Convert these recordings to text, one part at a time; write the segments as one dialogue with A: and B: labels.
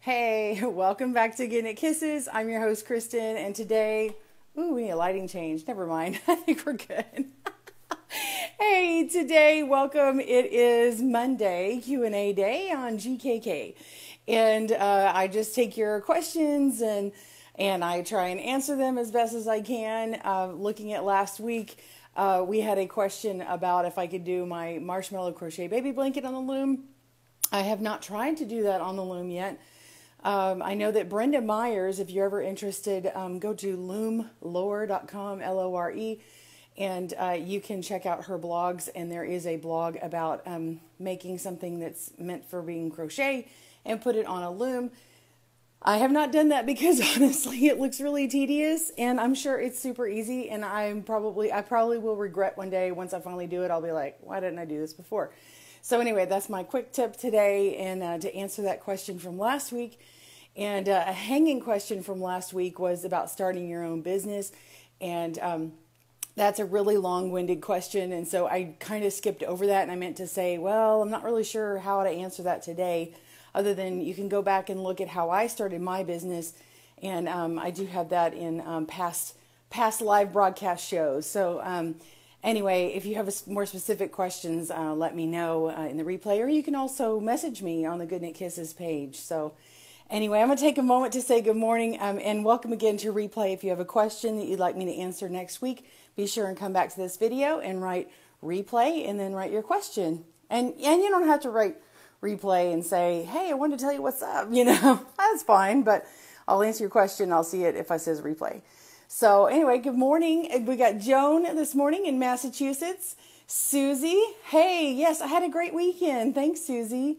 A: Hey, welcome back to Getting It Kisses. I'm your host, Kristen, and today, we need a lighting change. Never mind. I think we're good. Hey, today, welcome. It is Monday, Q&A day on GKK. And I just take your questions and I try and answer them as best as I can. Looking at last week, we had a question about if I could do my marshmallow crochet baby blanket on the loom. I have not tried to do that on the loom yet. I know that Brenda Myers, if you're ever interested, go to loomlore.com, Lore, and you can check out her blogs. And there is a blog about making something that's meant for being crochet and put it on a loom. I have not done that because honestly it looks really tedious, and I'm sure it's super easy, and I probably will regret one day once I finally do it. I'll be like, why didn't I do this before? So anyway, that's my quick tip today, and to answer that question from last week. And a hanging question from last week was about starting your own business, and that's a really long-winded question, and so I kind of skipped over that, and I meant to say, well, I'm not really sure how to answer that today, other than you can go back and look at how I started my business, and I do have that in past live broadcast shows. So anyway, if you have more specific questions, let me know in the replay, or you can also message me on the Good Knit Kisses page. So anyway, I'm going to take a moment to say good morning and welcome again to replay. If you have a question that you'd like me to answer next week, be sure and come back to this video and write replay and then write your question. And you don't have to write replay and say, hey, I wanted to tell you what's up, that's fine, but I'll answer your question. I'll see it if I says replay. So anyway, good morning. We got Joan this morning in Massachusetts. Susie, hey, yes, I had a great weekend. Thanks, Susie.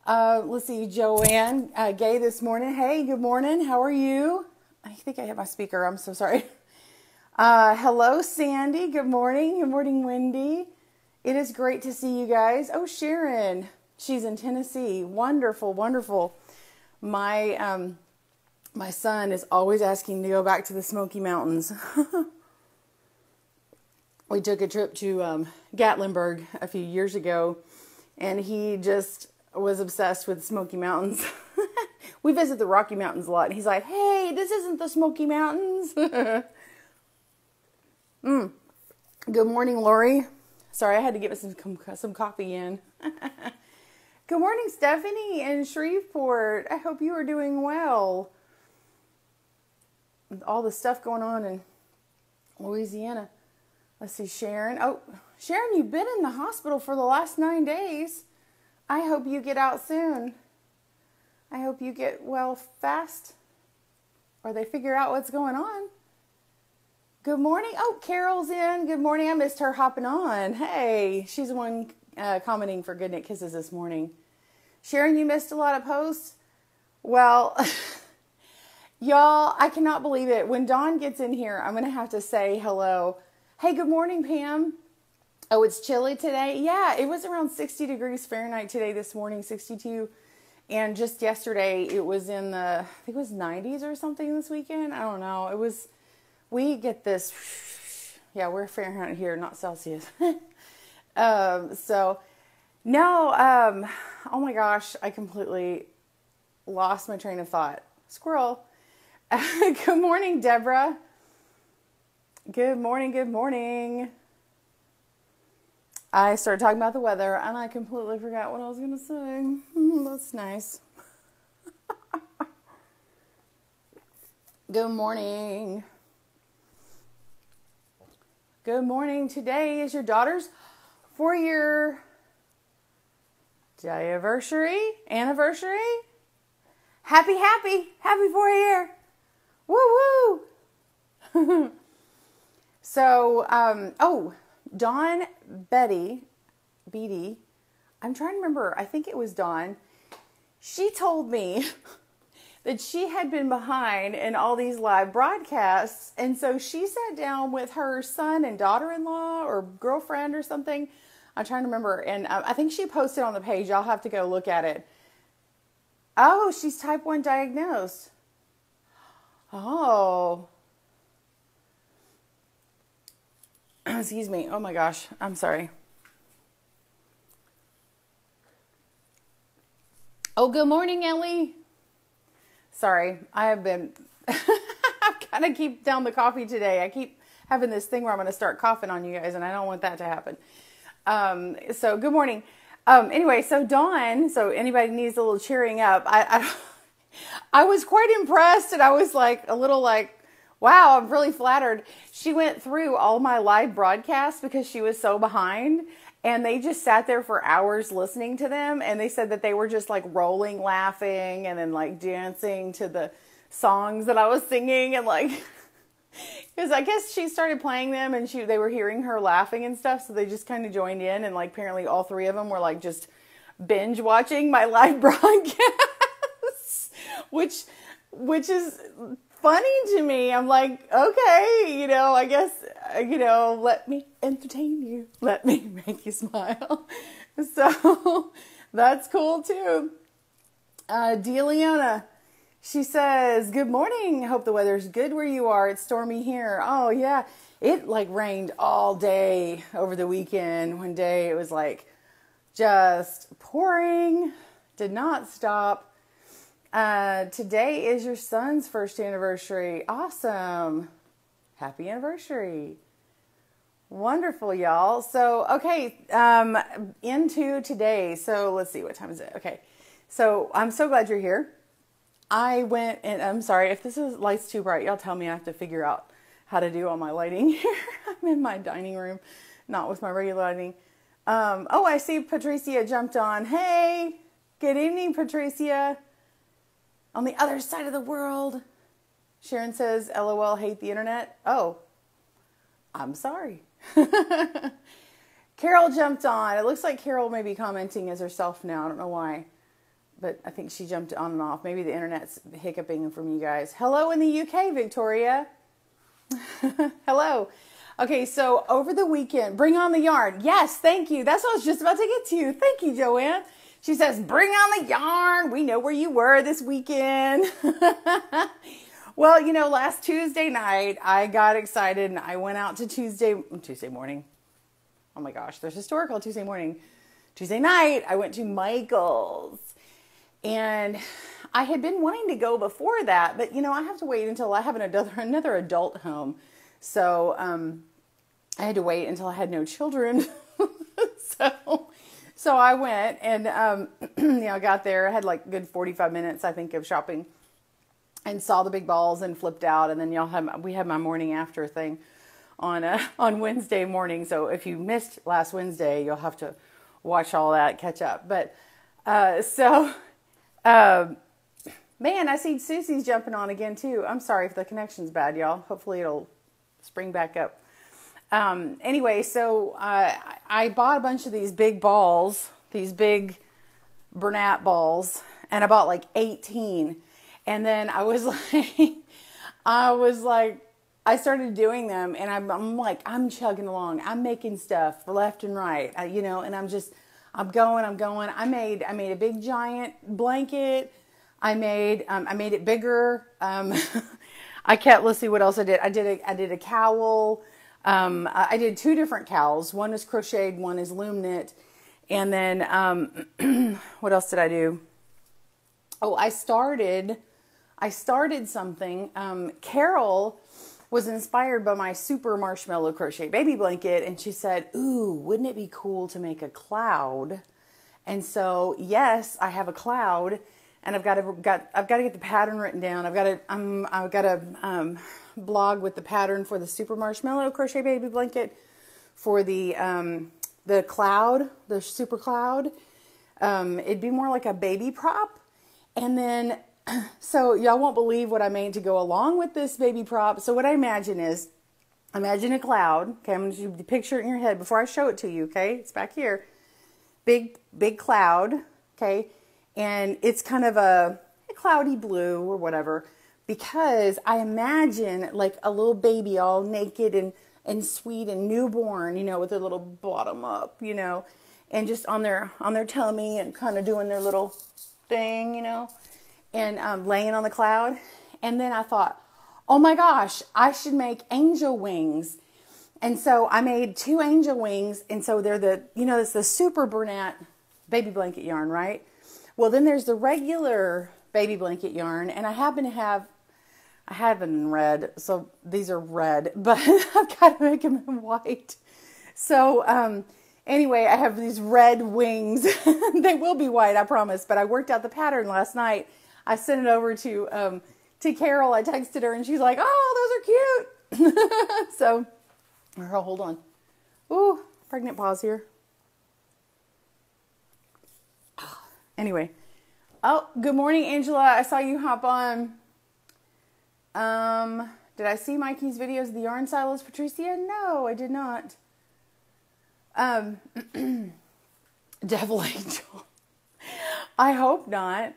A: Let's see, Joanne Gay this morning. Hey, good morning. How are you? I think I hit my speaker. I'm so sorry. Hello, Sandy. Good morning. Good morning, Wendy. It is great to see you guys. Oh, Sharon. She's in Tennessee. Wonderful, wonderful. My son is always asking to go back to the Smoky Mountains. We took a trip to Gatlinburg a few years ago, and he just was obsessed with the Smoky Mountains. We visit the Rocky Mountains a lot, and he's like, hey, this isn't the Smoky Mountains. Good morning, Lori. Sorry, I had to get some coffee in. Good morning, Stephanie in Shreveport. I hope you are doing well. With all the stuff going on in Louisiana. Let's see, Sharon. Oh, Sharon, you've been in the hospital for the last 9 days. I hope you get out soon. I hope you get well fast, or they figure out what's going on. Good morning. Oh, Carol's in. Good morning. I missed her hopping on. Hey, she's the one commenting for Good Knit Kisses this morning. Sharon, you missed a lot of posts. Well, y'all, I cannot believe it. When Dawn gets in here, I'm going to have to say hello. Hey, good morning, Pam. Oh, it's chilly today? Yeah, it was around 60 degrees Fahrenheit today this morning, 62. And just yesterday, it was in the, I think it was 90s or something this weekend. I don't know. We get this, yeah, we're Fahrenheit here, not Celsius. Oh my gosh, I completely lost my train of thought. Squirrel. Good morning, Deborah. Good morning, good morning. I started talking about the weather, and I completely forgot what I was going to say. That's nice. Good morning. Good morning. Today is your daughter's 4-year anniversary. Happy 4-year. Woo woo. So, Dawn Beatty, I'm trying to remember, I think it was Dawn. She told me that she had been behind in all these live broadcasts, and so she sat down with her son and daughter-in-law or girlfriend or something. I'm trying to remember, and I think she posted on the page. I'll have to go look at it. Oh, she's type 1 diagnosed. Oh. Excuse me. Oh my gosh. I'm sorry. Oh, good morning, Ellie. Sorry, I have been, I kind of keep down the coffee today. I keep having this thing where I'm going to start coughing on you guys, and I don't want that to happen. So good morning. Anyway, so Dawn, so anybody needs a little cheering up. I was quite impressed, and I was like, a little like, wow, I'm really flattered. She went through all my live broadcasts because she was so behind. And they just sat there for hours listening to them. And they said that they were just like rolling, laughing, and then like dancing to the songs that I was singing. And like, because I guess she started playing them and they were hearing her laughing and stuff. So they just kind of joined in. And like, apparently all three of them were like just binge watching my live broadcasts, which is funny to me. I'm like, okay, I guess, let me entertain you. Let me make you smile. So that's cool too. DeLeona, she says, good morning. Hope the weather's good where you are. It's stormy here. Oh yeah. It like rained all day over the weekend. One day it was like just pouring, did not stop. Today is your son's first anniversary. Awesome. Happy anniversary. Wonderful, y'all. So, okay, into today. So let's see, what time is it? Okay. So I'm so glad you're here. I went and I'm sorry if this light's too bright. Y'all tell me. I have to figure out how to do all my lighting here. I'm in my dining room, not with my regular lighting. Oh, I see Patricia jumped on. Hey, good evening, Patricia. On the other side of the world. Sharon says, LOL, hate the internet. Oh, I'm sorry. Carol jumped on. It looks like Carol may be commenting as herself now. I don't know why, but I think she jumped on and off. Maybe the internet's hiccuping from you guys. Hello in the UK, Victoria. Hello. Okay, so over the weekend, bring on the yarn. Yes, thank you. That's what I was just about to get to. Thank you, Joanne. She says, bring on the yarn. We know where you were this weekend. Well, last Tuesday night, I got excited and I went out to Tuesday morning. Oh my gosh, there's historical Tuesday morning. Tuesday night, I went to Michael's. And I had been wanting to go before that, but I have to wait until I have another adult home. So I had to wait until I had no children. So I went and, I got there. I had like a good 45 minutes, I think, of shopping and saw the big balls and flipped out. And then we had my morning after thing on Wednesday morning. So if you missed last Wednesday, you'll have to watch all that, catch up. But, man, I see Susie's jumping on again too. I'm sorry if the connection's bad, y'all. Hopefully it'll spring back up. Anyway, so I bought a bunch of these big balls, these big Bernat balls, and I bought like 18. And then I was like, I started doing them, and I'm chugging along. I'm making stuff left and right, and I'm going. I made a big giant blanket. I made it bigger. Let's see what else I did. I did a cowl. I did 2 different cowls. One is crocheted, one is loom knit. And then, what else did I do? Oh, I started something. Carol was inspired by my super marshmallow crochet baby blanket. And she said, ooh, wouldn't it be cool to make a cloud? And so, yes, I have a cloud, and I've got to get the pattern written down. I've got to blog with the pattern for the super marshmallow crochet baby blanket, for the cloud, the super cloud. It'd be more like a baby prop. And then, so y'all won't believe what I made to go along with this baby prop. So what I imagine is, imagine a cloud. Okay, I'm going to picture it in your head before I show it to you. Okay, it's back here. Big cloud. Okay, and it's kind of a cloudy blue or whatever, because I imagine like a little baby all naked and sweet and newborn, with their little bottom up, and just on their tummy and kind of doing their little thing, and laying on the cloud. And then I thought, oh my gosh, I should make angel wings. And so I made 2 angel wings. And so they're it's the super Bernat baby blanket yarn, right? Well, then there's the regular baby blanket yarn, and I happen to have, I have them in red, so these are red, but I've got to make them in white. So anyway, I have these red wings. They will be white, I promise, but I worked out the pattern last night. I sent it over to Carol. I texted her, and she's like, oh, those are cute. So, hold on. Ooh, pregnant pause here. Anyway. Oh, good morning, Angela. I saw you hop on. Did I see Mikey's videos of the yarn silos, Patricia? No, I did not. Devil Angel. I hope not.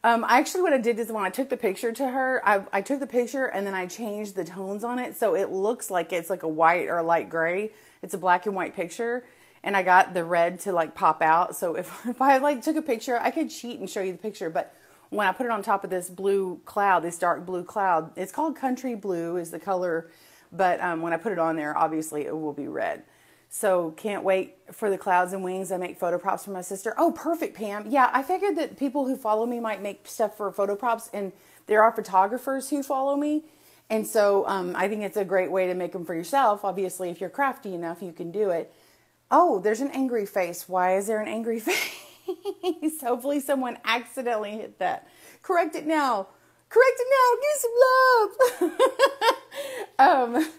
A: Actually what I did is when I took the picture to her, I took the picture and then I changed the tones on it. So it looks like it's like a white or a light gray. It's a black and white picture. And I got the red to like pop out. So if I like took a picture, I could cheat and show you the picture. But when I put it on top of this blue cloud, this dark blue cloud, it's called Country Blue is the color. But when I put it on there, obviously it will be red. So can't wait for the clouds and wings. I make photo props for my sister. Oh, perfect, Pam. Yeah, I figured that people who follow me might make stuff for photo props. And there are photographers who follow me. And so I think it's a great way to make them for yourself. Obviously, if you're crafty enough, you can do it. Oh, there's an angry face. Why is there an angry face? Hopefully someone accidentally hit that. Correct it now. Correct it now. Give some love.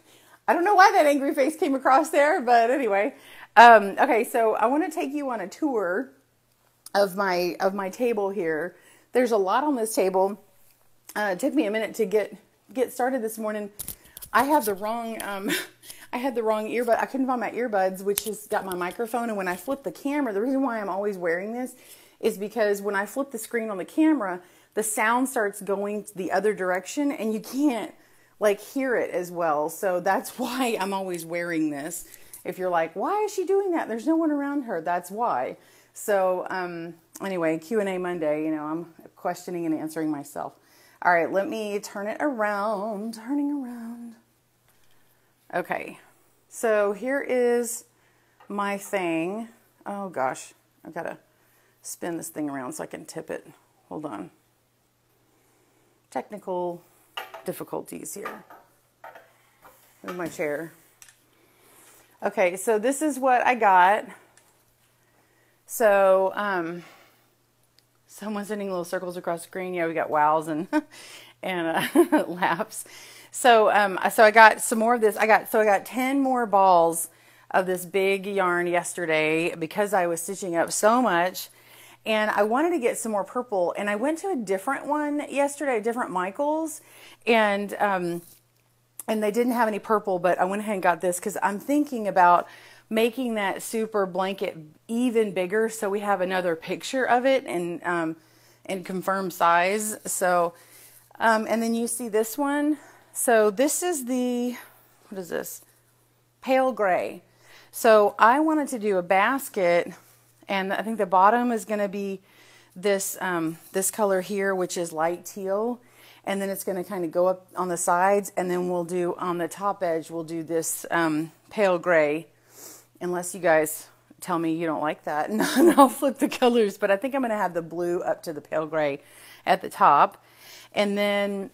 A: I don't know why that angry face came across there, but anyway. Okay, so I want to take you on a tour of my table here. There's a lot on this table. It took me a minute to get started this morning. I have the wrong earbud. I couldn't find my earbuds, which has got my microphone. And when I flip the camera, the reason why I'm always wearing this is because when I flip the screen on the camera, the sound starts going the other direction and you can't like hear it as well. So that's why I'm always wearing this. If you're like, why is she doing that? There's no one around her. That's why. So anyway, Q&A Monday, I'm questioning and answering myself. All right, let me turn it around. Turning around. Okay, so here is my thing. Oh gosh, I've got to spin this thing around so I can tip it. Hold on. Technical difficulties here. Move my chair. Okay, so this is what I got. So, someone's sending little circles across the screen. Yeah, we got wows and laps. So I got some more of this. I got 10 more balls of this big yarn yesterday because I was stitching up so much, and I wanted to get some more purple. And I went to a different one yesterday, a different Michaels, and they didn't have any purple. But I went ahead and got this because I'm thinking about making that super blanket even bigger, so we have another picture of it and confirmed size. So and then you see this one. So this is what is this? Pale gray. So I wanted to do a basket, and I think the bottom is going to be this this color here, which is light teal, and then it's going to kind of go up on the sides, and then we'll do on the top edge, we'll do this pale gray, unless you guys tell me you don't like that, and I'll flip the colors. But I think I'm going to have the blue up to the pale gray at the top, and then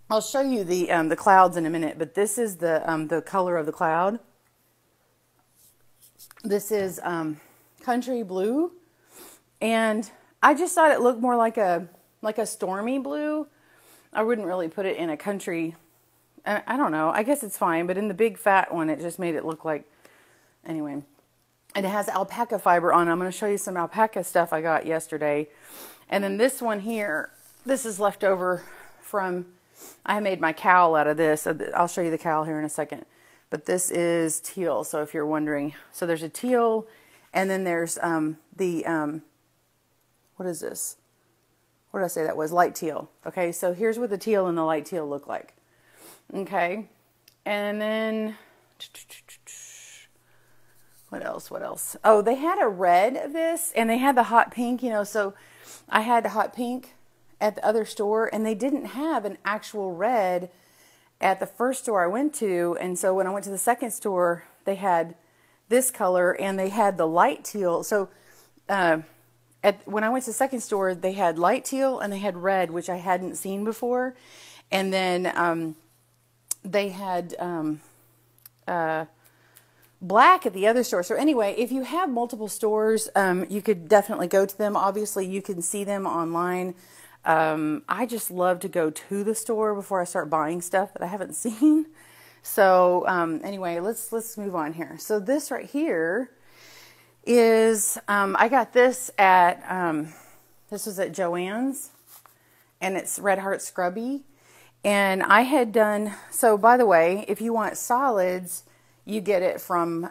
A: I'll show you the clouds in a minute, but this is the color of the cloud. This is country blue, and I just thought it looked more like a stormy blue. I wouldn't really put it in a country. I don't know. I guess it's fine, but in the big fat one, it just made it look like. Anyway, and it has alpaca fiber on. I'm going to show you some alpaca stuff I got yesterday, and then this one here. This is left over from. I made my cowl out of this. I'll show you the cowl here in a second. But this is teal, so if you're wondering. So there's a teal, and then there's what is this? What did I say that was? Light teal. Okay, so here's what the teal and the light teal look like. Okay, and then, what else? Oh, they had a red of this, and they had the hot pink, so I had the hot pink at the other store, and they didn't have an actual red at the first store I went to. And so when I went to the second store, they had this color, and they had the light teal. So, and when I went to the second store, they had light teal and they had red, which I hadn't seen before. And then they had black at the other store. So anyway, if you have multiple stores, you could definitely go to them. Obviously, you can see them online. I just love to go to the store before I start buying stuff that I haven't seen. So anyway, let's move on here. So this right here is, I got this at, this was at Joann's, and it's Red Heart Scrubby. And I had done, so by the way, if you want solids, you get it from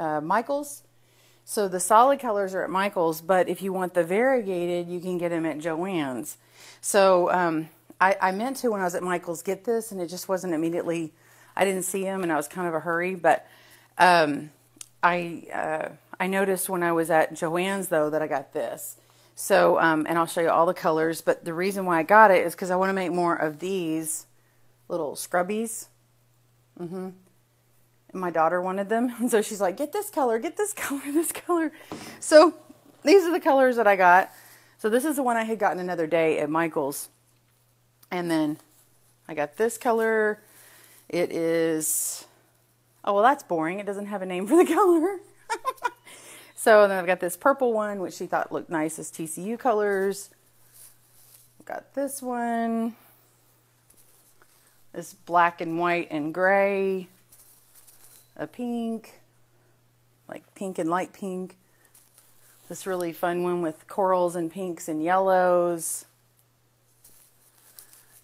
A: Michael's. So the solid colors are at Michael's, but if you want the variegated, you can get them at Joann's. So I meant to, when I was at Michael's, get this, and it just wasn't immediately, I didn't see them, and I was kind of a hurry, but I noticed when I was at Joann's, though, that I got this. So, and I'll show you all the colors, but the reason why I got it is because I want to make more of these little scrubbies. And my daughter wanted them, and so she's like, get this color, this color. So these are the colors that I got. So this is the one I had gotten another day at Michael's. And then I got this color. It is, oh, well, that's boring. It doesn't have a name for the color. So then I've got this purple one, which she thought looked nice as TCU colors. I've got this one. This black and white and gray. A pink. Like pink and light pink. This really fun one with corals and pinks and yellows.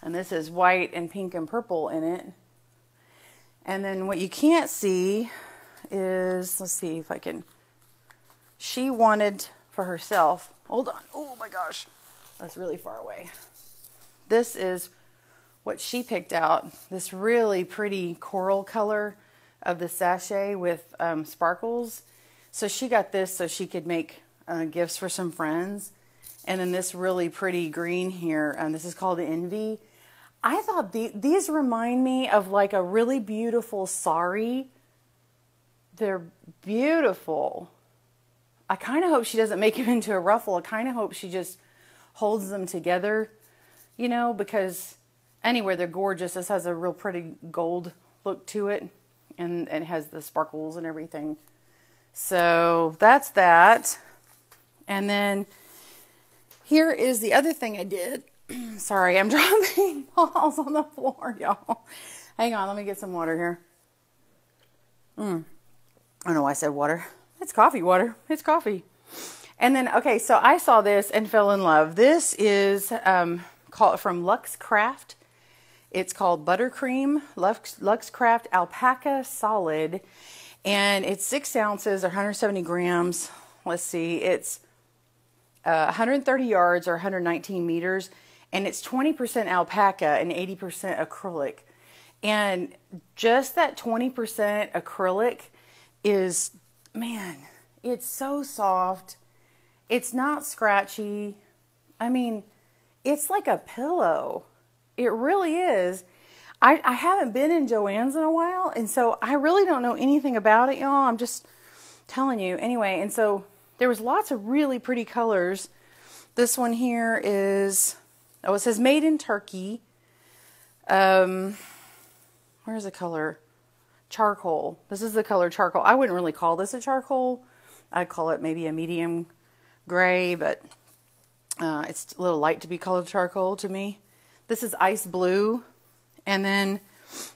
A: And this is white and pink and purple in it. And then what you can't see is, let's see if I can, she wanted for herself, hold on, oh my gosh, that's really far away. This is what she picked out, this really pretty coral color of the sachet with sparkles. So she got this so she could make gifts for some friends. And then this really pretty green here, this is called Envy. I thought these remind me of like a really beautiful sari. They're beautiful. I kind of hope she doesn't make them into a ruffle. I kind of hope she just holds them together, you know, because anyway, they're gorgeous. This has a real pretty gold look to it, and it has the sparkles and everything. So that's that. And then here is the other thing I did. Sorry, I'm dropping balls on the floor, y'all. Hang on, let me get some water here. I don't know why I said water. It's coffee water. It's coffee. And then, okay, so I saw this and fell in love. This is called from Lux Craft. It's called Buttercream Lux Craft Alpaca Solid. And it's 6 ounces or 170 grams. Let's see. It's 130 yards or 119 meters. And it's 20% alpaca and 80% acrylic. And just that 20% acrylic is, man, it's so soft. It's not scratchy. I mean, it's like a pillow. It really is. I haven't been in Joann's in a while, and so I really don't know anything about it, y'all. I'm just telling you. Anyway, and so there was lots of really pretty colors. This one here is, oh, it says made in Turkey. Where's the color? Charcoal. This is the color charcoal. I wouldn't really call this a charcoal. I'd call it maybe a medium gray, but it's a little light to be called charcoal to me. This is ice blue. And then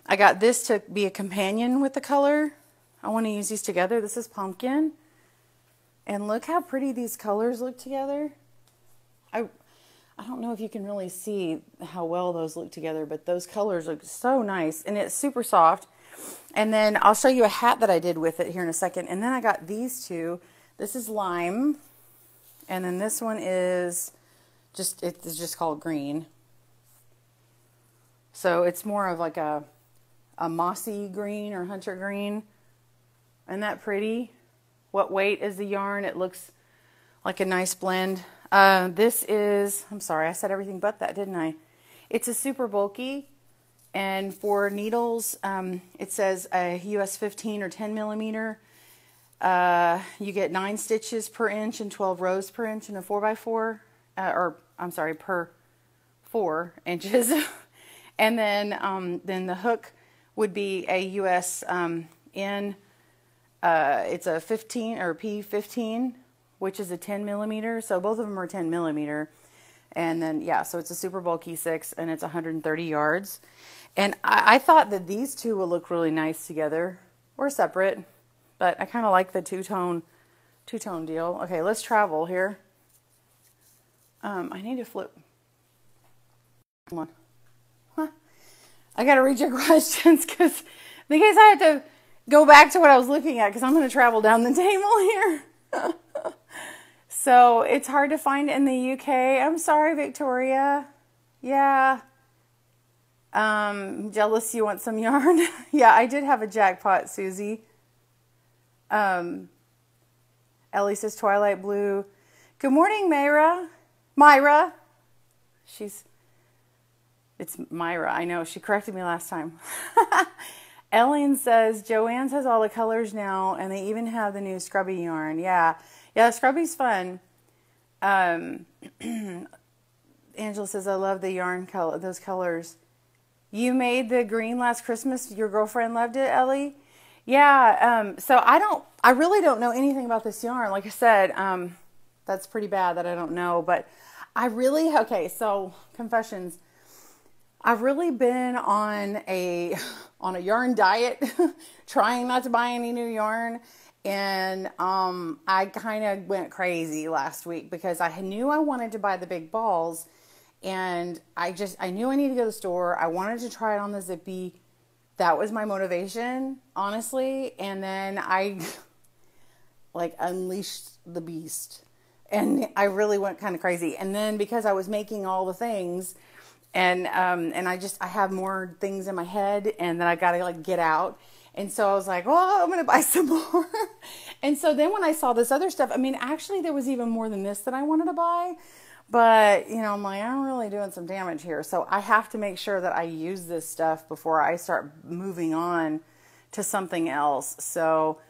A: I got this to be a companion with the color. I want to use these together. This is pumpkin. And look how pretty these colors look together. I don't know if you can really see how well those look together, but those colors look so nice. And it's super soft. And then I'll show you a hat that I did with it here in a second. And then I got these two. This is lime. And then this one is just, it's just called green. So it's more of like a mossy green or hunter green. Isn't that pretty? What weight is the yarn? It looks like a nice blend. This is, I'm sorry, I said everything but that, didn't I? It's a super bulky. And for needles, it says a US 15 or 10 millimeter. You get 9 stitches per inch and 12 rows per inch in a 4x4, per 4 inches. And then the hook would be a US it's a 15 or P15, which is a 10 millimeter. So both of them are 10 millimeter. And then, yeah, so it's a super bulky 6 and it's 130 yards. And I thought that these two will look really nice together or separate, but I kind of like the two-tone deal. Okay, let's travel here. I need to flip. Come on. Huh. I got to read your questions because I have to go back to what I was looking at because I'm going to travel down the table here. So it's hard to find in the UK. I'm sorry, Victoria. Yeah. Jealous you want some yarn. Yeah, I did have a jackpot, Susie. Ellie says Twilight Blue. Good morning, Myra. It's Myra. I know. She corrected me last time. Ellen says Joanne's has all the colors now, and they even have the new scrubby yarn. Yeah. Yeah, scrubby's fun. Angela says, I love the yarn color, those colors. You made the green last Christmas. Your girlfriend loved it, Ellie? Yeah, so I really don't know anything about this yarn. Like I said, that's pretty bad that I don't know, but okay, so confessions. I've really been on a yarn diet, trying not to buy any new yarn. And I kind of went crazy last week because I knew I wanted to buy the big balls, and I knew I needed to go to the store. I wanted to try it on the Zippy. That was my motivation, honestly. And then I like unleashed the beast, and I really went kind of crazy. And then because I was making all the things, and I have more things in my head, and then I got to like get out. And so I was like, oh, I'm going to buy some more. And so then when I saw this other stuff, I mean, actually there was even more than this that I wanted to buy. But, I'm like, I'm really doing some damage here. So I have to make sure that I use this stuff before I start moving on to something else. So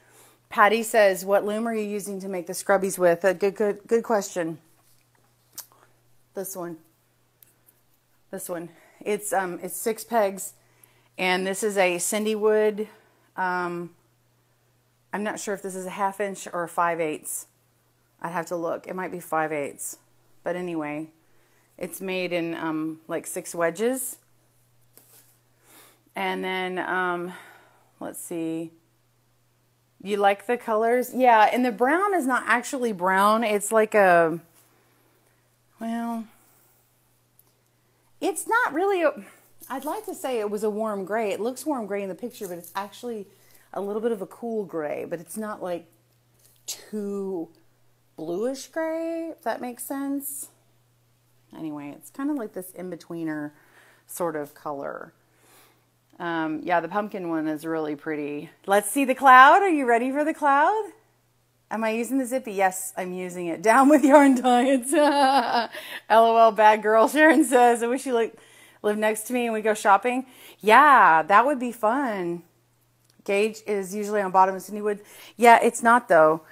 A: Patty says, what loom are you using to make the scrubbies with? A good question. This one. It's 6 pegs. And this is a Cindy Wood. I'm not sure if this is a 1/2 inch or 5/8. I'd have to look. It might be 5/8. But anyway, it's made in like 6 wedges. And then, let's see. You like the colors? Yeah, and the brown is not actually brown. It's like it's not really I'd like to say it was a warm gray. It looks warm gray in the picture, but it's actually a little bit of a cool gray, but it's not like too bluish gray, if that makes sense. Anyway, it's kind of like this in-betweener sort of color. Yeah, the pumpkin one is really pretty. Let's see the cloud. Are you ready for the cloud? Am I using the Zippy? Yes, I'm using it. Down with yarn diets. LOL, bad girl. Sharon says, I wish you live next to me and we go shopping. Yeah, that would be fun. Gage is usually on bottom of Cindy Wood. Yeah, it's not though.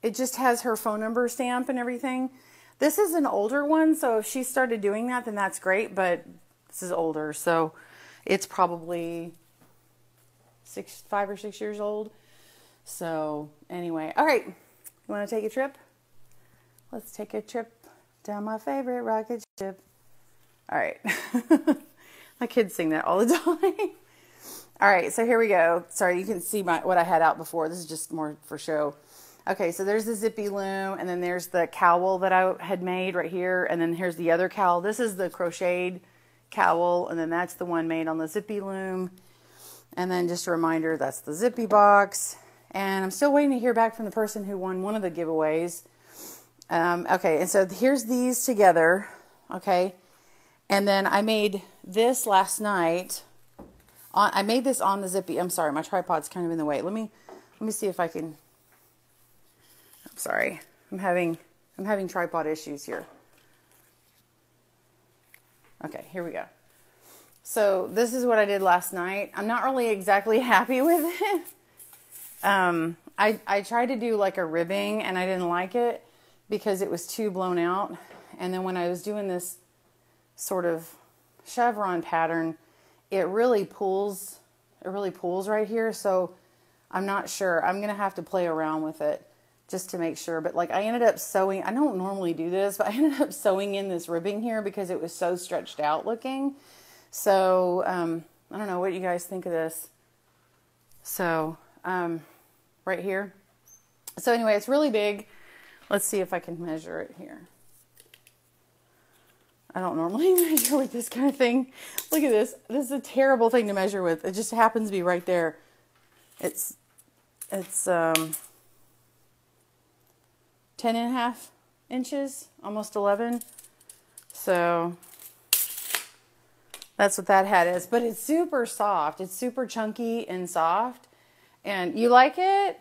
A: It just has her phone number stamp and everything. This is an older one, so if she started doing that, then that's great, but this is older, so it's probably 5 or 6 years old. So anyway, all right, you want to take a trip? Let's take a trip down my favorite rocket ship. All right. My kids sing that all the time. All right, so here we go. Sorry, you can see what I had out before. This is just more for show. Okay, so there's the Zippy loom, and then there's the cowl that I had made right here, and then here's the other cowl. This is the crocheted cowl, and then that's the one made on the Zippy loom. And then just a reminder, that's the Zippy box. And I'm still waiting to hear back from the person who won one of the giveaways. Okay, and so here's these together, okay? And then I made this last night. I made this on the Zippy. I'm sorry, my tripod's kind of in the way. Let me see if I can. I'm sorry. I'm having tripod issues here. Okay, here we go. So this is what I did last night. I'm not really exactly happy with it. I tried to do like a ribbing and I didn't like it because it was too blown out. And then when I was doing this sort of chevron pattern, it really pulls right here. So I'm not sure. I'm going to have to play around with it just to make sure. But like I ended up sewing, I don't normally do this, but I ended up sewing in this ribbing here because it was so stretched out looking. So, I don't know what you guys think of this. So, right here. So anyway, it's really big. Let's see if I can measure it here. I don't normally measure with this kind of thing. Look at this. This is a terrible thing to measure with. It just happens to be right there. It's 10.5 inches, almost 11. So that's what that hat is. But it's super soft. It's super chunky and soft. And you like it?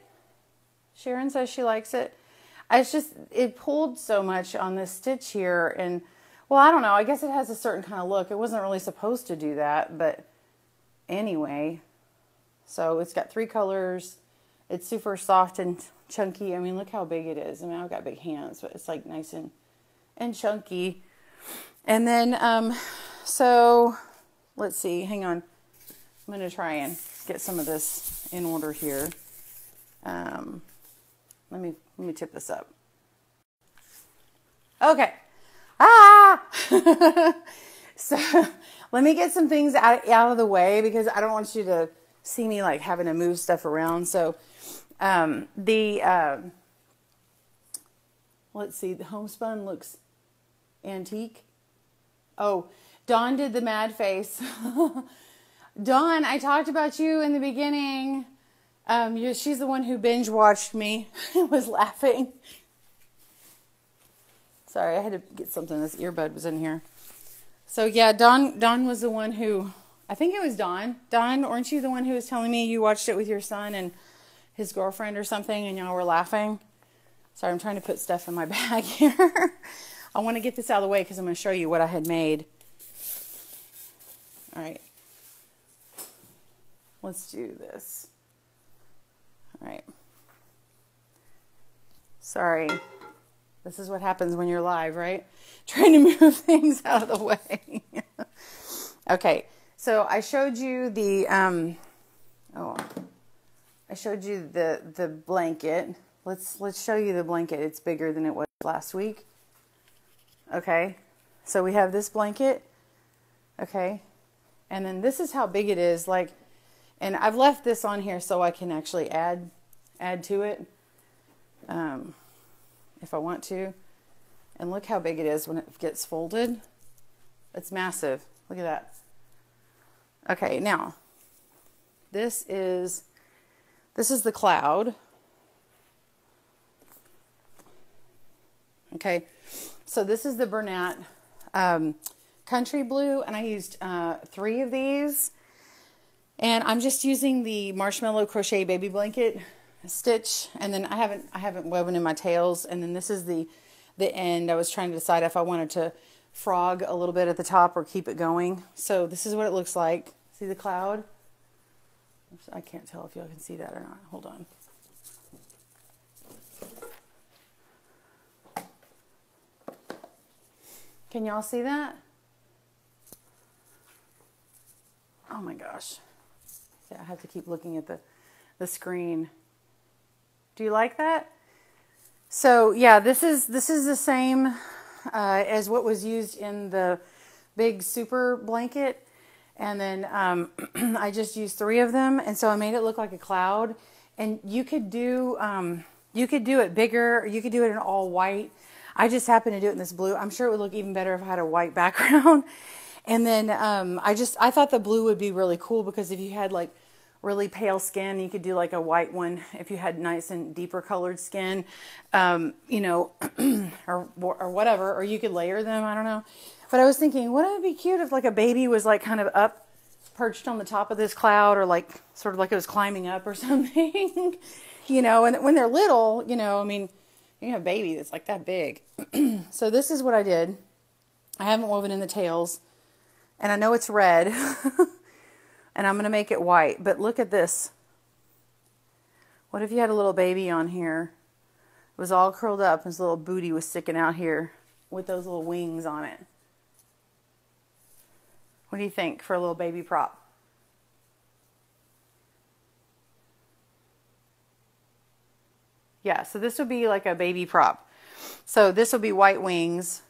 A: Sharon says she likes it. It's just, it pulled so much on this stitch here. And, well, I don't know. I guess it has a certain kind of look. It wasn't really supposed to do that. But anyway. So it's got 3 colors. It's super soft and chunky. I mean, look how big it is. I mean, I've got big hands, but it's like nice and chunky. And then, so let's see, hang on. I'm going to try and get some of this in order here. Let me tip this up. Okay. So let me get some things out of the way because I don't want you to see me like having to move stuff around. So, let's see, the homespun looks antique. Oh, Dawn did the mad face. Dawn, I talked about you in the beginning. She's the one who binge watched me and was laughing. Sorry, I had to get something. This earbud was in here. So yeah, Dawn was the one who, I think it was Dawn. Dawn, weren't you the one who was telling me you watched it with your son and his girlfriend or something and y'all were laughing? Sorry, I'm trying to put stuff in my bag here. I want to get this out of the way because I'm going to show you what I had made. All right. Let's do this. All right. Sorry. This is what happens when you're live, right? Trying to move things out of the way. Okay. So I showed you the, I showed you the blanket. Let's show you the blanket. It's bigger than it was last week. Okay. So we have this blanket. Okay. And then this is how big it is. Like, and I've left this on here so I can actually add to it. If I want to. And look how big it is when it gets folded. It's massive. Look at that. Okay, now this is the cloud. Okay, so this is the Bernat Country Blue, and I used 3 of these. And I'm just using the Marshmallow Crochet Baby Blanket stitch, and then I haven't woven in my tails, and then this is the end. I was trying to decide if I wanted to frog a little bit at the top or keep it going. So this is what it looks like. See the cloud? I can't tell if y'all can see that or not. Hold on. Can y'all see that? Oh my gosh. I have to keep looking at the screen. Do you like that? So yeah, this is the same as what was used in the big super blanket, and then I just used 3 of them, and so I made it look like a cloud. And you could do it bigger. You could do it in all white. I just happened to do it in this blue. I'm sure it would look even better if I had a white background. And then I thought the blue would be really cool because if you had like really pale skin, you could do like a white one. If you had nice and deeper colored skin, you know, or whatever, or you could layer them. I don't know. But I was thinking, wouldn't it be cute if like a baby was like kind of up, perched on the top of this cloud, or like sort of like it was climbing up or something, you know? And when they're little, you know, I mean, you have a baby that's like that big. So this is what I did. I haven't woven in the tails, and I know it's red. And I'm going to make it white, but look at this. What if you had a little baby on here? It was all curled up and his little booty was sticking out here with those little wings on it. What do you think for a little baby prop? Yeah, so this would be like a baby prop. So this will be white wings,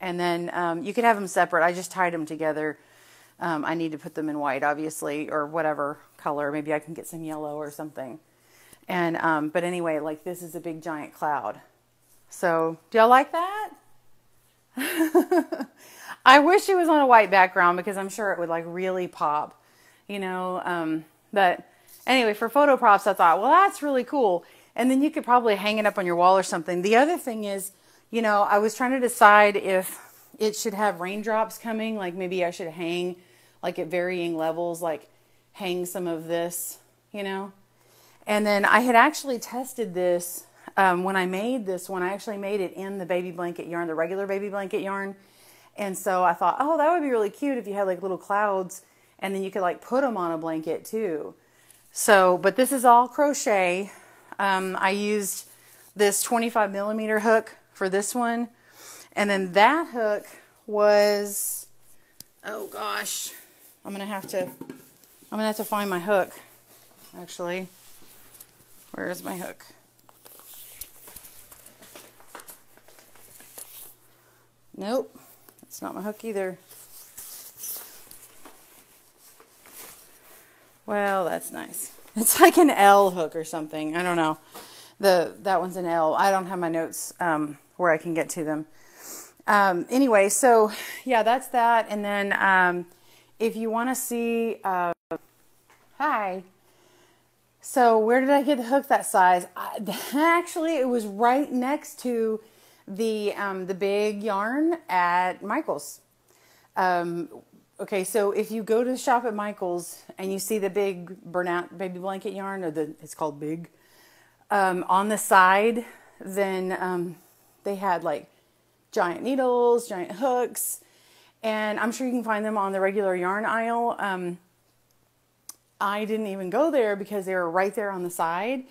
A: and then you could have them separate. I just tied them together. I need to put them in white, obviously, or whatever color. Maybe I can get some yellow or something. And but anyway, like this is a big giant cloud. So do y'all like that? I wish it was on a white background because I'm sure it would like really pop, you know. But anyway, for photo props, I thought, well, that's really cool. And then you could probably hang it up on your wall or something. The other thing is, you know, I was trying to decide if it should have raindrops coming. Like maybe I should hang like at varying levels, like hang some of this, you know. And then I had actually tested this when I made this one. I actually made it in the baby blanket yarn, the regular baby blanket yarn. And so I thought, oh, that would be really cute if you had like little clouds and then you could like put them on a blanket too. So, but this is all crochet. I used this 25 millimeter hook for this one. And then that hook was, oh gosh, I'm going to have to find my hook actually. Where is my hook? Nope, it's not my hook either. Well, that's nice. It's like an L hook or something. I don't know. That one's an L. I don't have my notes where I can get to them. Anyway, so yeah, that's that. And then if you want to see, hi. So where did I get the hook that size? Actually, it was right next to the big yarn at Michael's. Okay, so if you go to the shop at Michael's and you see the big burnout baby blanket yarn, or it's called Big, on the side, then they had like giant needles, giant hooks, and I'm sure you can find them on the regular yarn aisle. I didn't even go there because they were right there on the side.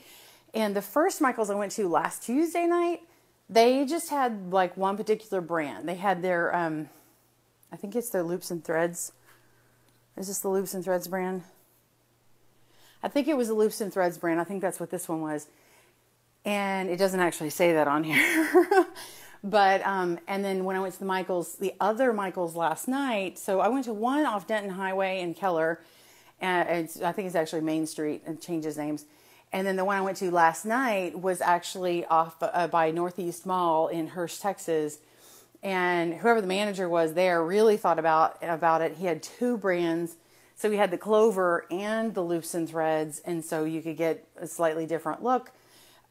A: And the first Michael's I went to last Tuesday night, they just had like one particular brand. They had their, I think it's their Loops and Threads. Is this the Loops and Threads brand? I think it was the Loops and Threads brand. I think that's what this one was. And it doesn't actually say that on here. But, and then when I went to the other Michael's last night, so I went to one off Denton Highway in Keller. And I think it's actually Main Street, and changes names. And then the one I went to last night was actually off by Northeast Mall in Hurst, Texas. And whoever the manager was there really thought about it. He had two brands. So we had the Clover and the Loops and Threads. And so you could get a slightly different look,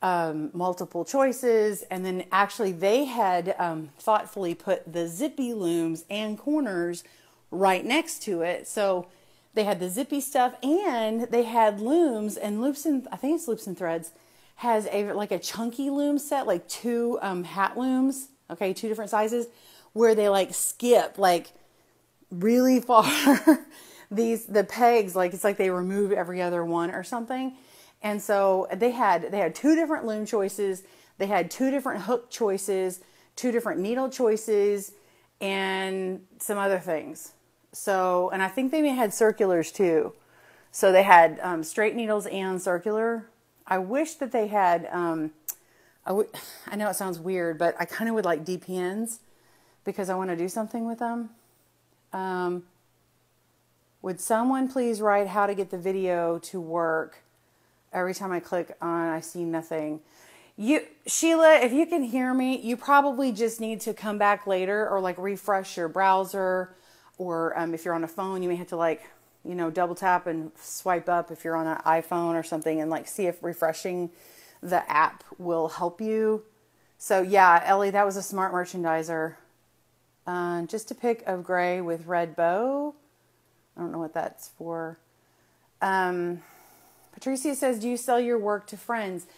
A: multiple choices. And then actually they had thoughtfully put the zippy looms and corners right next to it. So they had the zippy stuff and they had looms, and I think it's Loops and Threads, has like a chunky loom set, like two hat looms, okay, two different sizes, where they like skip like really far. The pegs, like it's like they remove every other one or something. And so they had two different loom choices, they had two different hook choices, two different needle choices, and some other things. So, and I think they may have had circulars too. So they had straight needles and circular. I wish that they had, I know it sounds weird, but I kind of would like DPNs because I want to do something with them. Would someone please write how to get the video to work? Every time I click on, I see nothing. Sheila, if you can hear me, you probably just need to come back later or like refresh your browser. Or if you're on a phone, you may have to like, you know, double tap and swipe up if you're on an iPhone or something and like see if refreshing the app will help you. So yeah, Ellie, that was a smart merchandiser. Just a pick of gray with red bow. I don't know what that's for. Patricia says, do you sell your work to friends?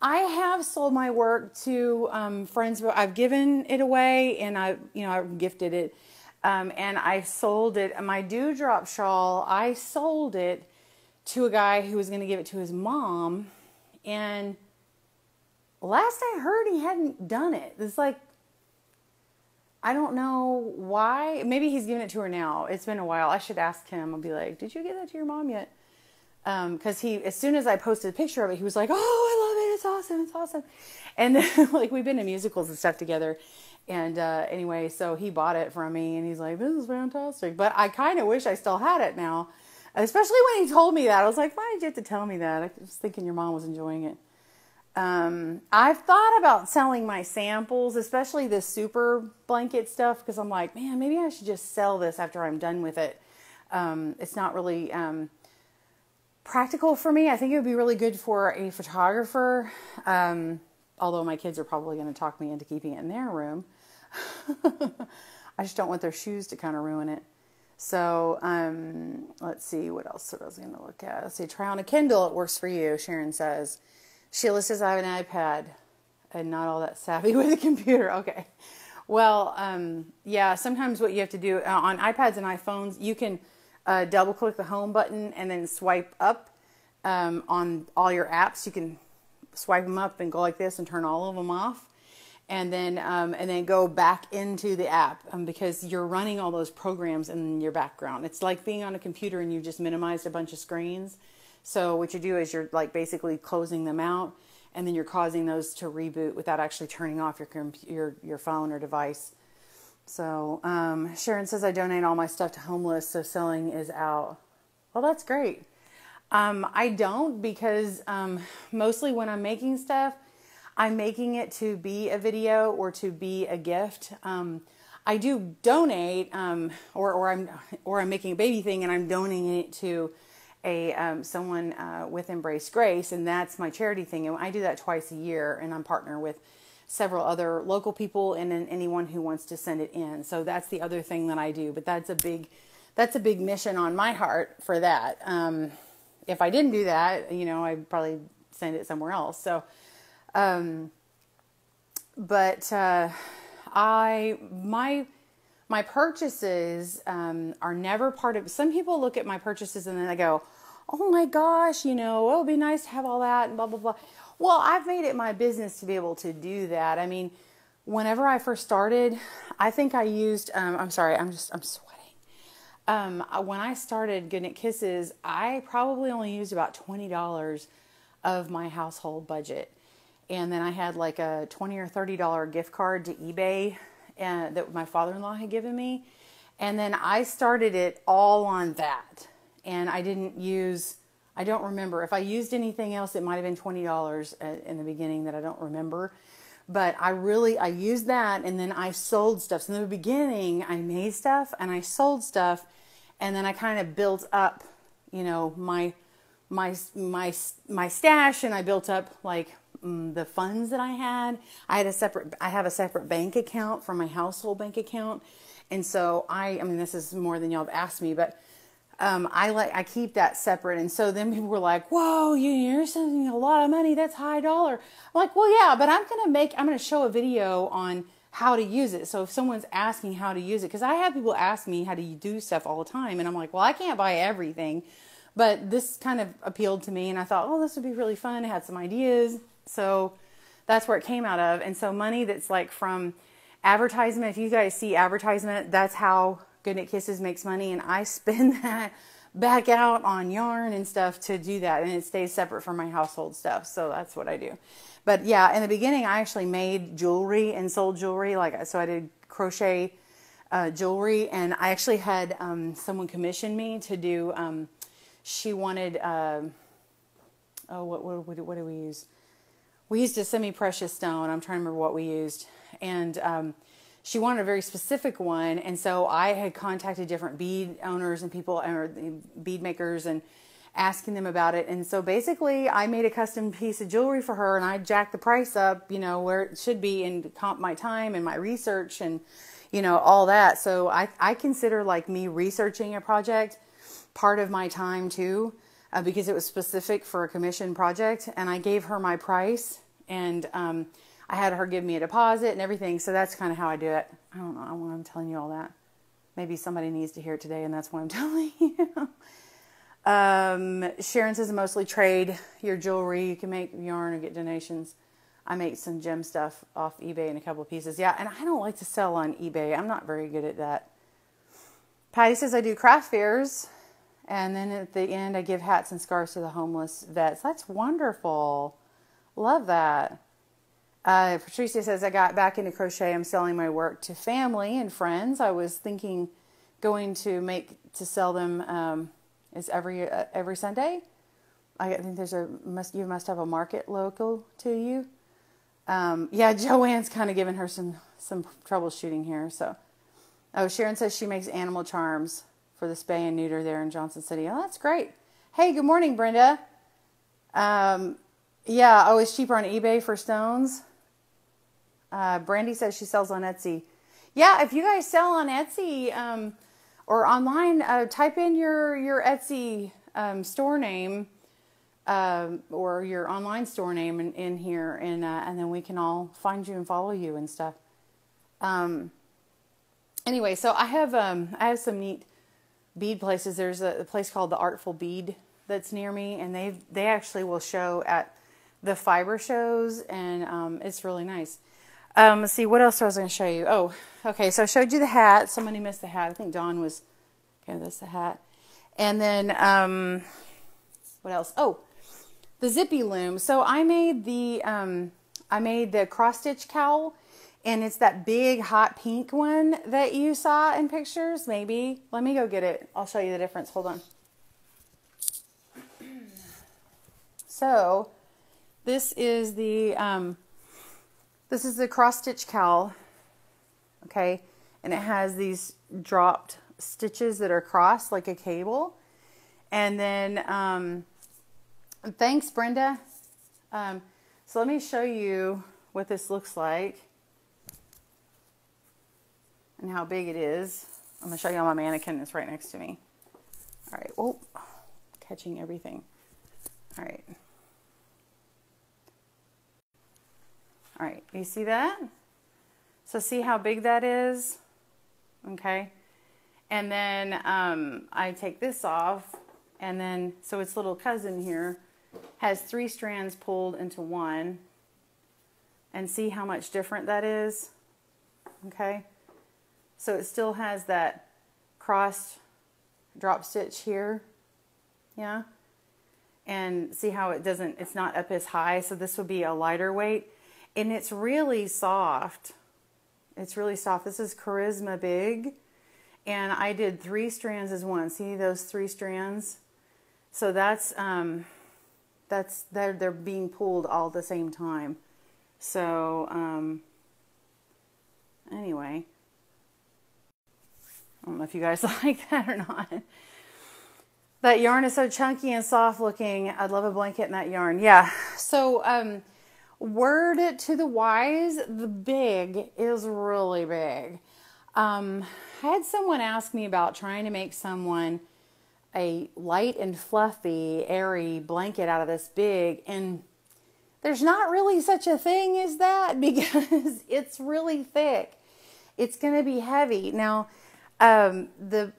A: I have sold my work to friends. I've given it away and I gifted it. And I sold it, my dewdrop shawl, I sold it to a guy who was going to give it to his mom. And last I heard, he hadn't done it. It's like, I don't know why. Maybe he's giving it to her now. It's been a while. I should ask him. I'll be like, did you give that to your mom yet? Because as soon as I posted a picture of it, he was like, oh, I love it. It's awesome. It's awesome. And then, like, we've been to musicals and stuff together. And anyway, so he bought it from me, and he's like, this is fantastic. But I kind of wish I still had it now, especially when he told me that. I was like, why did you have to tell me that? I was thinking your mom was enjoying it. I've thought about selling my samples, especially the super blanket stuff, because I'm like, man, maybe I should just sell this after I'm done with it. It's not really practical for me. I think it would be really good for a photographer, although my kids are probably going to talk me into keeping it in their room. I just don't want their shoes to kind of ruin it. So let's see what else I was going to look at. Let's see, try on a Kindle. It works for you, Sharon says. Sheila says, I have an iPad and not all that savvy with a computer. Okay. Well, yeah, sometimes what you have to do on iPads and iPhones, you can double click the home button and then swipe up on all your apps. You can swipe them up and go like this and turn all of them off. And then go back into the app because you're running all those programs in your background. It's like being on a computer and you've just minimized a bunch of screens. So what you do is you're like basically closing them out, and then you're causing those to reboot without actually turning off your phone or device. So Sharon says, I donate all my stuff to homeless, so selling is out. Well, that's great. I don't, because mostly when I'm making stuff, I'm making it to be a video or to be a gift. I do donate, or I'm making a baby thing and I'm donating it to someone with Embrace Grace, and that's my charity thing. And I do that twice a year, and I'm partnered with several other local people and then anyone who wants to send it in. So that's the other thing that I do. But that's a big mission on my heart for that. If I didn't do that, I'd probably send it somewhere else. So, my purchases are never part of. Some people look at my purchases and then they go, "Oh my gosh, it would be nice to have all that," and blah blah blah. Well, I've made it my business to be able to do that. I mean, whenever I first started, I think I used. I'm sorry, I'm sweating. When I started Goodnight Kisses, I probably only used about $20 of my household budget. And then I had like a $20 or $30 gift card to eBay that my father-in-law had given me. And then I started it all on that. And I don't remember. If I used anything else, it might have been $20 in the beginning that I don't remember. But I used that, and then I sold stuff. So in the beginning, I made stuff and I sold stuff. And then I kind of built up, my stash, and I built up like the funds that I had. I have a separate bank account from my household bank account. And so I mean, this is more than y'all have asked me, but I keep that separate. And so then people were like, whoa, you're sending a lot of money. That's high dollar. I'm like, well, yeah, but I'm going to show a video on how to use it. So if someone's asking how to use it, because I have people ask me how do you do stuff all the time. And I'm like, well, I can't buy everything, but this kind of appealed to me. And I thought, oh, this would be really fun. I had some ideas. So that's where it came out of. And so money that's like from advertisement, if you guys see advertisement, that's how Goodnight Kisses makes money. And I spend that back out on yarn and stuff to do that. And it stays separate from my household stuff. So that's what I do. But yeah, in the beginning, I actually made jewelry and sold jewelry. So I did crochet jewelry. And I actually had someone commission me to do, she wanted, what do we use? We used a semi-precious stone. I'm trying to remember what we used. And she wanted a very specific one. And so I had contacted different bead owners and people, or bead makers, and asking them about it. And so basically I made a custom piece of jewelry for her, and I jacked the price up, where it should be, and comp my time and my research and, all that. So I consider like me researching a project part of my time too. Because it was specific for a commission project, and I gave her my price, and I had her give me a deposit and everything. So that's kind of how I do it. I don't know why I'm telling you all that. Maybe somebody needs to hear it today, and that's why I'm telling you. Sharon says mostly trade your jewelry. You can make yarn or get donations. I make some gem stuff off eBay in a couple of pieces. Yeah, and I don't like to sell on eBay. I'm not very good at that. Patty says I do craft fairs. And then at the end, I give hats and scarves to the homeless vets. That's wonderful. Love that. Patricia says I got back into crochet. I'm selling my work to family and friends. I was thinking going to sell them is every Sunday. I think you must have a market local to you. Yeah, Joanne's kind of giving her some troubleshooting here. So, Sharon says she makes animal charms for the spay and neuter there in Johnson City. Oh, that's great. Hey, good morning, Brenda. Yeah, it's cheaper on eBay for stones. Brandy says she sells on Etsy. Yeah, if you guys sell on Etsy or online, type in your Etsy store name or your online store name in here, and then we can all find you and follow you and stuff. Anyway, so I have some neat bead places. There's a place called the Artful Bead that's near me, and they actually will show at the fiber shows, and it's really nice. Let's see, what else I was going to show you. Oh, okay, so I showed you the hat. Somebody missed the hat. I think Dawn was, okay, that's the hat. And then, what else? Oh, the zippy loom. So I made the cross stitch cowl, and it's that big hot pink one that you saw in pictures, maybe. Let me go get it. I'll show you the difference. Hold on. So this is the cross stitch cowl, okay? And it has these dropped stitches that are crossed like a cable. And then, thanks, Brenda. So let me show you what this looks like and how big it is. I'm going to show you on my mannequin. It's right next to me. All right. Oh, catching everything. All right. All right. You see that? So see how big that is? Okay. And then I take this off, and then, so its little cousin here has 3 strands pulled into one, and see how much different that is? Okay. So it still has that crossed drop stitch here. Yeah. And see how it's not up as high. So this would be a lighter weight, and it's really soft. It's really soft. This is Charisma Big, and I did 3 strands as one. See those 3 strands? So they're being pulled all at the same time. So, anyway, I don't know if you guys like that or not. That yarn is so chunky and soft looking. I'd love a blanket in that yarn. Yeah. So, word to the wise, the big is really big. I had someone ask me about trying to make someone a light and fluffy, airy blanket out of this big, and there's not really such a thing as that because it's really thick. It's going to be heavy. Now, the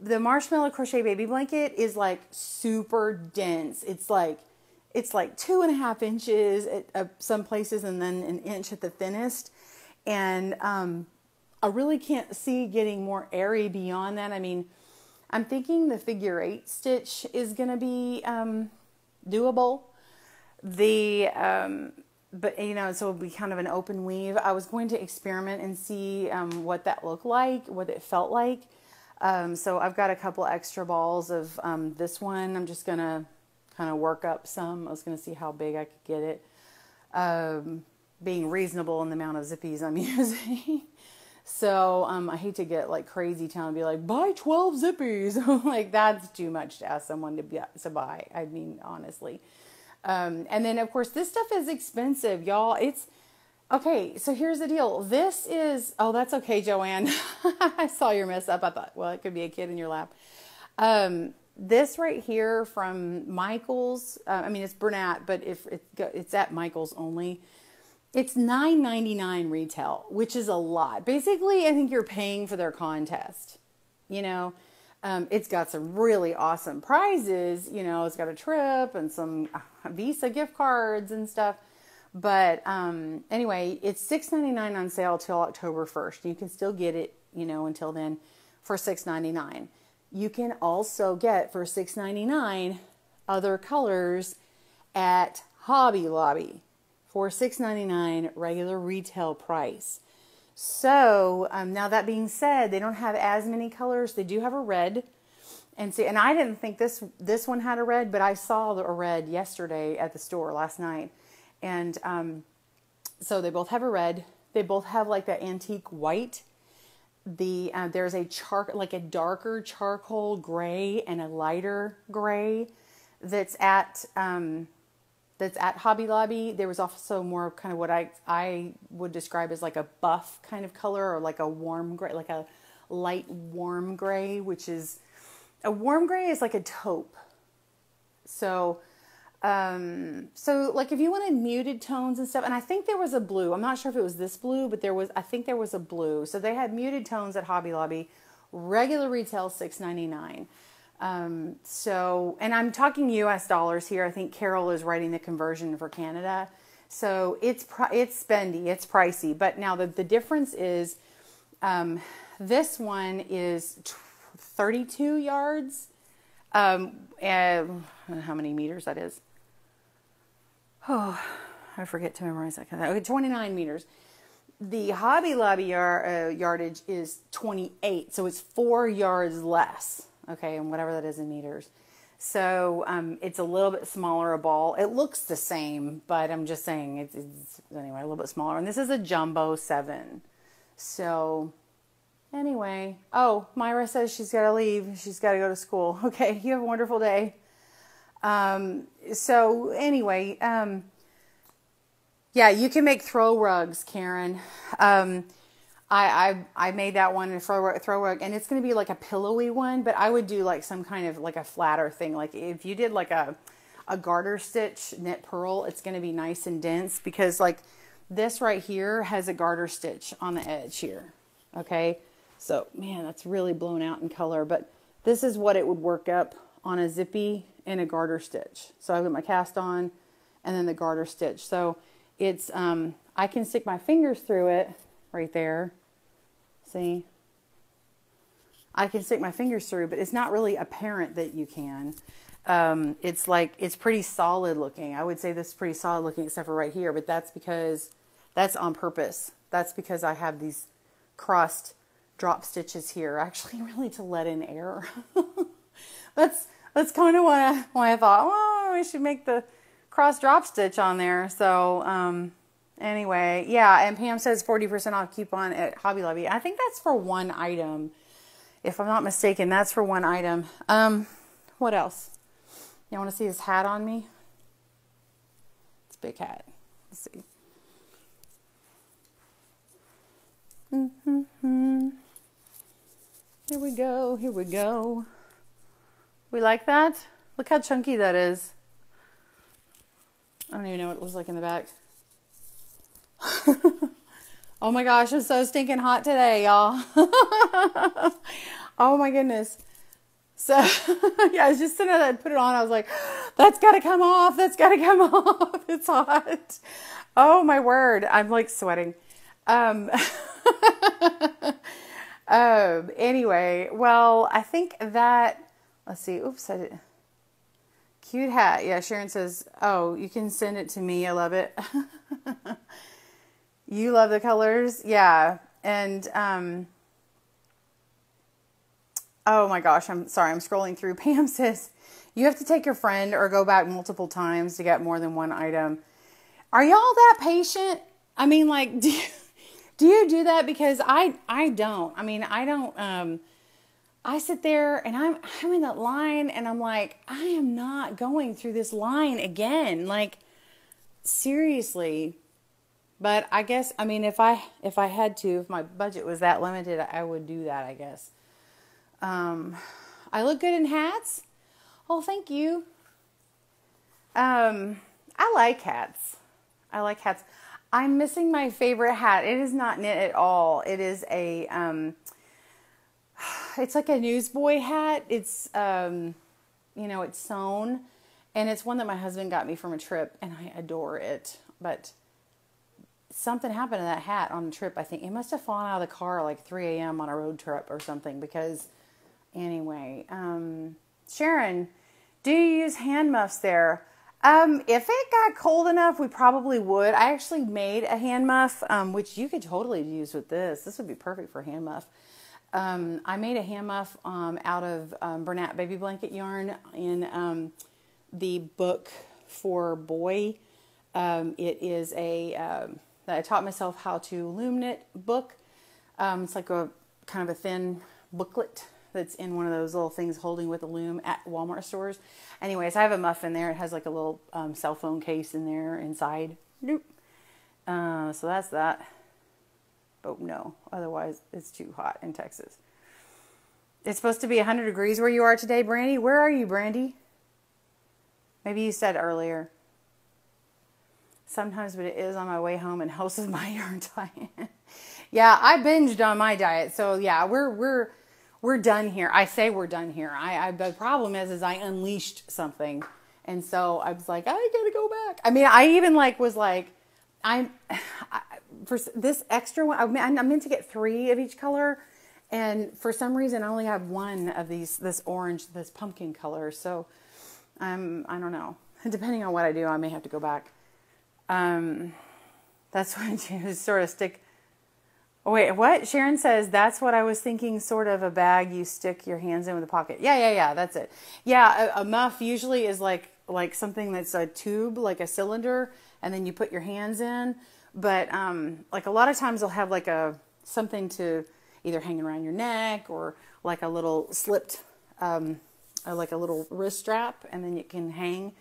A: Marshmallow Crochet Baby Blanket is like super dense. It's like 2.5 inches at some places, and then 1 inch at the thinnest. And I really can't see getting more airy beyond that. I mean, I'm thinking the figure 8 stitch is going to be doable. But you know, so it'll be kind of an open weave. I was going to experiment and see what that looked like, what it felt like. So I've got a couple extra balls of this one. I'm just going to kind of work up some. I was going to see how big I could get it. Being reasonable in the amount of zippies I'm using. So I hate to get like crazy town and be like, buy 12 zippies. Like, that's too much to ask someone to buy. I mean, honestly. And then of course this stuff is expensive, y'all. It's okay. So here's the deal. This is, oh, that's okay, Joanne. I saw your mess up. I thought, well, it could be a kid in your lap. This right here from Michael's, I mean, it's Bernat, but if it's at Michael's only, it's $9.99 retail, which is a lot. Basically, I think you're paying for their contest, you know. It's got some really awesome prizes. You know, it's got a trip and some Visa gift cards and stuff. But anyway, it's $6.99 on sale till October 1st. You can still get it, you know, until then for $6.99. You can also get for $6.99 other colors at Hobby Lobby for $6.99 regular retail price. So now that being said, they don't have as many colors. They do have a red, and see, and I didn't think this one had a red, but I saw a red yesterday at the store last night, and so they both have a red. They both have like that antique white. There's a like a darker charcoal gray and a lighter gray that's at Hobby Lobby. There was also more kind of what I would describe as like a buff kind of color, or like a warm gray, like a light warm gray, which is a warm gray is like a taupe. So like if you wanted muted tones and stuff, and I think there was a blue. I'm not sure if it was this blue, but I think there was a blue. So they had muted tones at Hobby Lobby, regular retail $6.99. So, and I'm talking US dollars here. I think Carol is writing the conversion for Canada. So it's spendy, it's pricey. But now the difference is, this one is 32 yards. And I don't know how many meters that is. Oh, I forget to memorize that. Okay, 29 meters. The Hobby Lobby yardage is 28. So it's 4 yards less. Okay, and whatever that is in meters. So it's a little bit smaller a ball. It looks the same, but I'm just saying it's anyway a little bit smaller. And this is a jumbo 7. So anyway, oh, Myra says she's got to leave. She's got to go to school. Okay, you have a wonderful day. So anyway, yeah, you can make throw rugs, Karen. I made that one in a throw rug, and it's going to be like a pillowy one, but I would do like some kind of like a flatter thing. Like if you did like a garter stitch knit purl, it's going to be nice and dense, because like this right here has a garter stitch on the edge here. Okay. So man, that's really blown out in color, but this is what it would work up on a zippy and a garter stitch. So I put my cast on and then the garter stitch. So it's, I can stick my fingers through it right there. See, I can stick my fingers through, but it's not really apparent that you can. It's like, it's pretty solid looking. I would say this is pretty solid looking, except for right here, but that's because that's on purpose. That's because I have these crossed drop stitches here, actually really to let in air. That's kind of why I thought, oh, I should make the cross drop stitch on there. So, anyway, yeah, and Pam says 40% off coupon at Hobby Lobby. I think that's for one item. If I'm not mistaken, that's for one item. What else? You want to see this hat on me? It's a big hat. Let's see. Here we go. Here we go. We like that? Look how chunky that is. I don't even know what it looks like in the back. Oh my gosh, it's so stinking hot today, y'all. Oh my goodness. So, yeah, I was just sitting there and put it on. I was like, that's got to come off. That's got to come off. It's hot. Oh my word. I'm like sweating. Anyway, well, I think that, let's see. Oops, I did. Cute hat. Yeah, Sharon says, oh, you can send it to me. I love it. You love the colors? Yeah. And, oh my gosh, I'm sorry, I'm scrolling through. Pam says, you have to take your friend or go back multiple times to get more than one item. Are y'all that patient? I mean, like, do you do that? Because I don't. I mean, I don't, I sit there and I'm in that line and I'm like, I am not going through this line again. Like, seriously. But I guess, I mean, if I had to, if my budget was that limited, I would do that, I guess. I look good in hats. Oh, thank you. I like hats. I like hats. I'm missing my favorite hat. It is not knit at all. It is a, it's like a newsboy hat. It's, it's sewn, and it's one that my husband got me from a trip, and I adore it. But something happened to that hat on the trip. I think it must have fallen out of the car like 3 a.m. on a road trip or something, because anyway, Sharon, do you use hand muffs there? If it got cold enough, we probably would. I actually made a hand muff, which you could totally use with this. This would be perfect for a hand muff. I made a hand muff out of Bernat baby blanket yarn in the book for boy. It is I taught myself how to loom knit book. It's like a kind of a thin booklet that's in one of those little things holding with a loom at Walmart stores. Anyways, I have a muff in there. It has like a little cell phone case in there inside. Nope. So that's that. But no, otherwise it's too hot in Texas. It's supposed to be 100 degrees where you are today, Brandy. Where are you, Brandy? Maybe you said earlier. Sometimes, but it is on my way home and helps with my yarn diet. Yeah, I binged on my diet. So yeah, we're done here. I say we're done here. The problem is I unleashed something. And so I was like, I gotta go back. I mean, I even for this extra one, I'm meant to get 3 of each color. And for some reason, I only have 1 of this orange, this pumpkin color. So I don't know. Depending on what I do, I may have to go back. That's when you sort of stick. Oh, wait, what? Sharon says, that's what I was thinking, sort of a bag you stick your hands in with a pocket. Yeah, that's it. Yeah, a muff usually is like something that's a tube, like a cylinder, and then you put your hands in. But like a lot of times they'll have like something to either hang around your neck or like a little slipped, like a little wrist strap, and then you can hang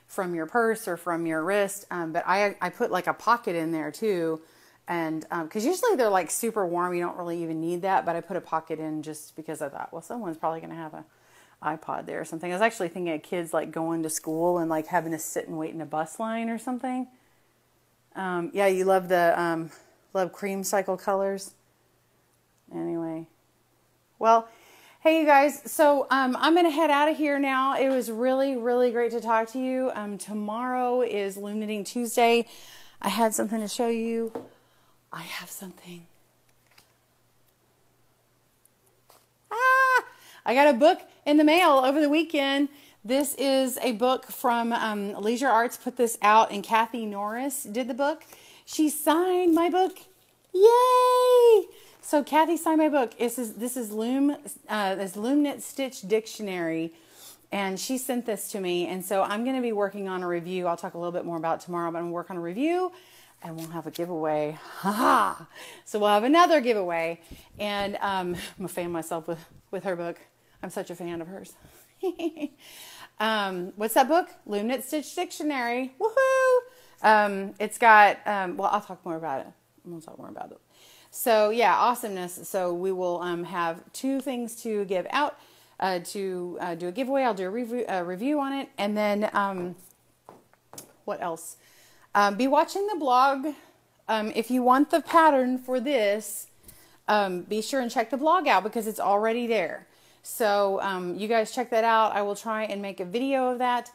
A: from your purse or from your wrist. But I put like a pocket in there too. And, cause usually they're like super warm. You don't really even need that, but I put a pocket in just because I thought, well, someone's probably going to have an iPod there or something. I was actually thinking of kids like going to school and like having to sit and wait in a bus line or something. Yeah, you love love cream cycle colors. Anyway, well, hey you guys, so I'm going to head out of here now. It was really, really great to talk to you. Tomorrow is Loom Knitting Tuesday. I had something to show you. I have something. I got a book in the mail over the weekend. This is a book from Leisure Arts, put this out, and Kathy Norris did the book. She signed my book. Yay! So Kathy signed my book. This is Loom Knit Stitch Dictionary, and she sent this to me. And so I'm going to be working on a review. I'll talk a little bit more about it tomorrow, but I'm going to work on a review, and we'll have a giveaway. So we'll have another giveaway, and I'm going to fan myself with her book. I'm such a fan of hers. What's that book? Loom Knit Stitch Dictionary. Woohoo! It's got, well, I'll talk more about it. I'm going to talk more about it. So yeah, awesomeness. So we will have 2 things to give out to do a giveaway. I'll do a review on it. And then what else? Be watching the blog. If you want the pattern for this, be sure and check the blog out because it's already there. So you guys check that out. I will try and make a video of that.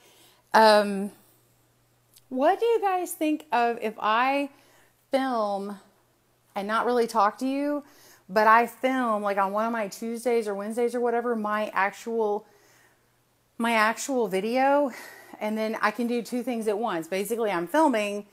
A: What do you guys think of if I film and not really talk to you, but I film like on one of my Tuesdays or Wednesdays or whatever, my actual video, and then I can do 2 things at once. Basically, I'm filming,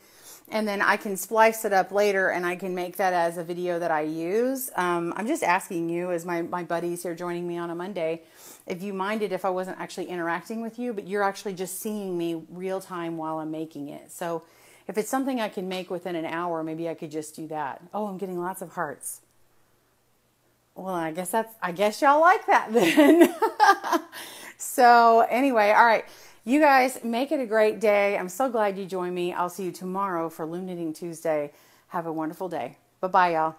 A: and then I can splice it up later, and I can make that as a video that I use. I'm just asking you, as my buddies here joining me on a Monday, if you minded if I wasn't actually interacting with you, but you're actually just seeing me real time while I'm making it. So if it's something I can make within an hour, maybe I could just do that. Oh, I'm getting lots of hearts. Well, I guess y'all like that then. So anyway, all right. You guys make it a great day. I'm so glad you joined me. I'll see you tomorrow for Loom Knitting Tuesday. Have a wonderful day. Bye-bye, y'all.